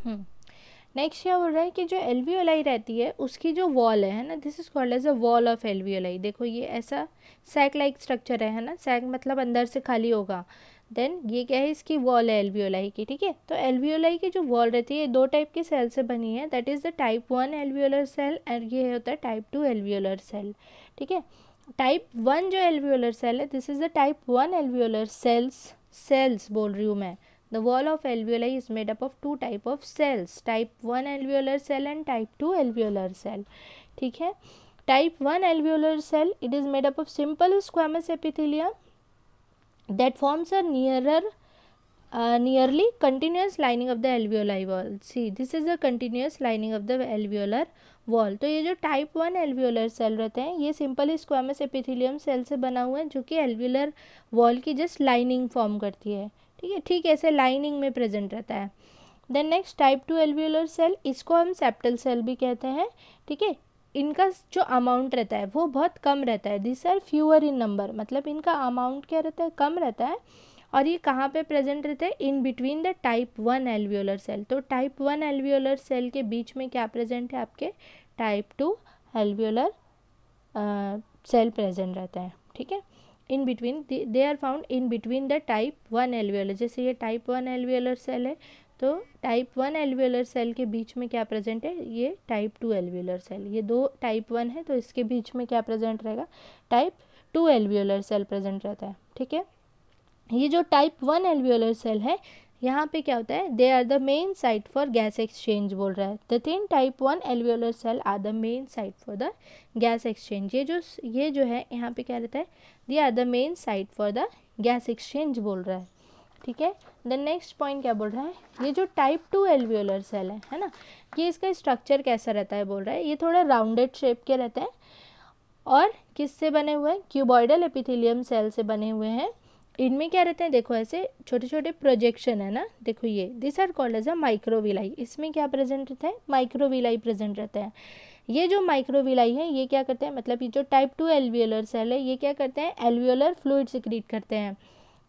Next क्या बोल रहा है कि जो एल्वियोलाई रहती है उसकी जो वॉल है ना, this is called as a wall of alveoli. देखो ये ऐसा सैक लाइक स्ट्रक्चर है ना, सैक मतलब अंदर से खाली होगा, देन ये क्या है, इसकी वॉल है एल्वियोलाई की, ठीक है। तो एल्वियोलाई की जो वॉल रहती है दो टाइप के सेल से बनी है, that is the type 1 alveolar cell and ये होता है टाइप 2 एल्वियोलर सेल, ठीक है। टाइप 1 जो एल्वियोलर सेल है, this is the type 1 alveolar cells बोल रही हूँ मैं। The wall of alveoli is made up of two type of cells, type 1 alveolar cell and type 2 alveolar cell, ठीक है। type 1 alveolar cell, it is made up of simple squamous epithelium that forms a nearly continuous lining of the alveoli wall. See, this is the continuous lining of the alveolar wall. तो ये जो type 1 alveolar cell रहते हैं ये simple squamous epithelium cell से बना हुआ है, जो कि एल्वियोलर वॉल की जस्ट लाइनिंग फॉर्म करती है, ठीक है। ठीक ऐसे लाइनिंग में प्रेजेंट रहता है। Then next type 2 alveolar cell, इसको हम सेप्टल सेल भी कहते हैं, ठीक है। इनका जो अमाउंट रहता है वो बहुत कम रहता है, this are fewer in number, मतलब इनका अमाउंट क्या रहता है, कम रहता है। और ये कहाँ पे प्रेजेंट रहते हैं, in between the type 1 alveolar cell. तो टाइप 1 एल्वियोलर सेल के बीच में क्या प्रेजेंट है, आपके टाइप 2 एल्वियोलर सेल प्रेजेंट रहता है, ठीक है। In between, they are found in between the type 1 alveolar, जैसे ये टाइप 1 एल्वियोलर सेल है तो टाइप 1 एल्वियोलर सेल के बीच में क्या प्रेजेंट है, ये टाइप 2 एल्वियोलर सेल। ये दो टाइप 1 है तो इसके बीच में क्या प्रेजेंट रहेगा, टाइप 2 एल्वियोलर सेल प्रेजेंट रहता है, ठीक है। ये जो टाइप 1 एल्वियोलर सेल है यहाँ पे क्या होता है, they are the main site for gas exchange बोल रहा है। The thin type 1 alveolar cell are the main site for the gas exchange. ये जो है यहाँ पे क्या रहता है, they are the main site for the gas exchange बोल रहा है, ठीक है। देन नेक्स्ट पॉइंट क्या बोल रहा है, ये जो टाइप 2 एल्वियोलर सेल है ना, ये इसका स्ट्रक्चर कैसा रहता है बोल रहा है, ये थोड़ा राउंडेड शेप के रहते हैं और किससे बने हुए हैं, क्यूबॉइडल एपिथेलियम सेल से बने हुए हैं। इनमें क्या रहते हैं, देखो ऐसे छोटे छोटे प्रोजेक्शन है ना, देखो ये this are called as a microvilli. इसमें क्या प्रेजेंट रहता है, माइक्रोविलाई प्रेजेंट रहता है। ये जो माइक्रोविलाई है ये क्या करते हैं, मतलब ये जो टाइप 2 एल्वियोलर सेल है ये क्या करते हैं, एल्वियोलर फ्लूइड सिक्रीट करते हैं,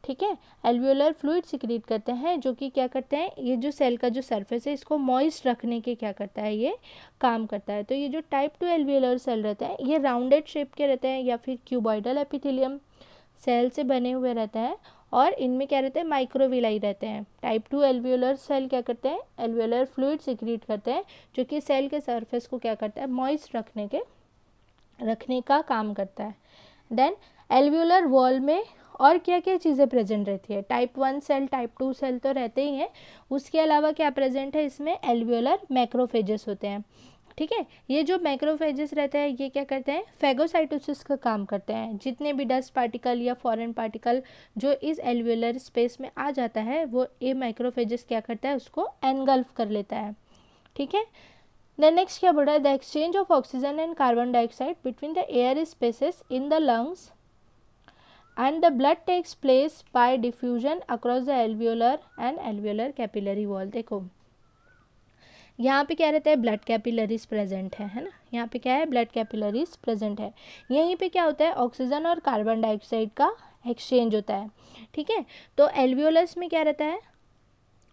ठीक है। एल्वियोलर फ्लूइड सिक्रीट करते हैं जो कि क्या करते हैं, ये जो सेल का जो सरफेस है इसको मॉइस्ट रखने के क्या करता है, ये काम करता है। तो ये जो टाइप 2 एल्वियोलर सेल रहते हैं ये राउंडेड शेप के रहते हैं या फिर क्यूबॉइडल एपिथेलियम सेल से बने हुए रहता है और इनमें क्या रहते हैं, माइक्रोविलाई रहते हैं। टाइप 2 एल्वियोलर सेल क्या करते हैं, एल्वियोलर फ्लूइड सिक्रीट करते हैं जो कि सेल के सरफेस को क्या करता है, मॉइस्ट रखने का काम करता है। देन एल्वियोलर वॉल में और क्या क्या चीज़ें प्रेजेंट रहती है, टाइप 1 सेल टाइप 2 सेल तो रहते ही हैं, उसके अलावा क्या प्रेजेंट है इसमें, एल्वियोलर मैक्रोफेजेस होते हैं, ठीक है। ये जो मैक्रोफेजेस रहते हैं ये क्या करते हैं, फेगोसाइटोसिस का काम करते हैं। जितने भी डस्ट पार्टिकल या फॉरेन पार्टिकल जो इस एल्वियोलर स्पेस में आ जाता है वो ये मैक्रोफेजेस क्या करता है, उसको एनगल्फ कर लेता है, ठीक है। देन नेक्स्ट क्या बोल रहा है, the exchange of oxygen and carbon dioxide between the air spaces in the lungs and the blood takes place by diffusion across the alveolar and alveolar capillary wall। देखो यहाँ पे क्या रहता है, ब्लड कैपिलरीज प्रेजेंट है ना, यहाँ पे क्या है, ब्लड कैपिलरीज प्रेजेंट है। यहीं पे क्या होता है, ऑक्सीजन और कार्बन डाइऑक्साइड का एक्सचेंज होता है, ठीक है। तो एल्वियोलस में क्या रहता है,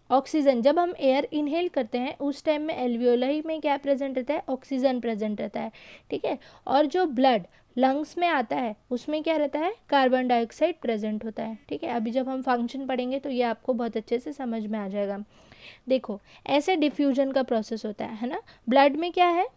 ऑक्सीजन, जब हम एयर इनहेल करते हैं उस टाइम में एल्वियोलाई में क्या प्रेजेंट रहता है, ऑक्सीजन प्रेजेंट रहता है, ठीक है। और जो ब्लड लंग्स में आता है उसमें क्या रहता है, कार्बन डाइऑक्साइड प्रेजेंट होता है, ठीक है। अभी जब हम फंक्शन पढ़ेंगे तो ये आपको बहुत अच्छे से समझ में आ जाएगा। देखो ऐसे डिफ्यूजन का प्रोसेस होता है ना, ब्लड में क्या है,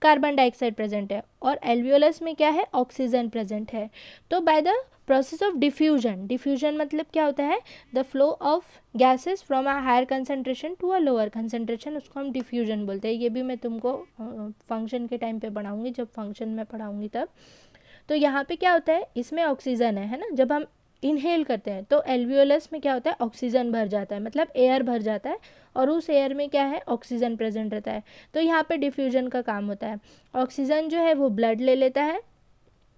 कार्बन डाइऑक्साइड प्रेजेंट है और एल्वियोलस में क्या है, ऑक्सीजन प्रेजेंट है। तो by the process of diffusion मतलब क्या होता है, the flow of gases from a higher concentration to a lower concentration, उसको हम डिफ्यूजन बोलते हैं। ये भी मैं तुमको फंक्शन के टाइम पे पढ़ाऊंगी, जब फंक्शन में पढ़ाऊंगी तब। तो यहाँ पे क्या होता है, इसमें ऑक्सीजन है ना, जब हम इनहेल करते हैं तो एल्वियोलस में क्या होता है, ऑक्सीजन भर जाता है, मतलब एयर भर जाता है और उस एयर में क्या है, ऑक्सीजन प्रेजेंट रहता है। तो यहाँ पे डिफ्यूजन का काम होता है। ऑक्सीजन जो है वो ब्लड ले लेता है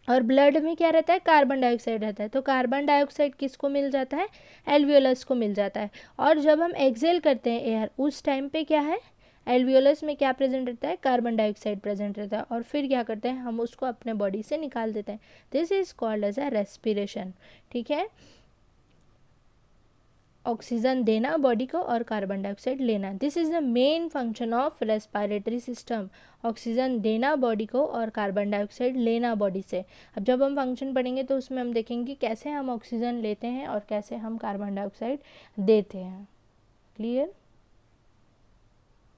और ब्लड में क्या रहता है, कार्बन डाइऑक्साइड रहता है। तो कार्बन डाइऑक्साइड किसको मिल जाता है, एल्वियोलस को मिल जाता है। और जब हम एक्सेल करते हैं एयर उस टाइम पे क्या है, एल्वियोलस में क्या प्रेजेंट रहता है, कार्बन डाइऑक्साइड प्रेजेंट रहता है और फिर क्या करते हैं, हम उसको अपने बॉडी से निकाल देते हैं। This is called as a respiration, ठीक है। ऑक्सीजन देना बॉडी को और कार्बन डाइऑक्साइड लेना। This is the main function of respiratory system, oxygen देना बॉडी को और कार्बन डाइऑक्साइड लेना बॉडी से। अब जब हम फंक्शन पढ़ेंगे तो उसमें हम देखेंगे कैसे हम ऑक्सीजन लेते हैं और कैसे हम कार्बन डाइऑक्साइड देते हैं। क्लियर?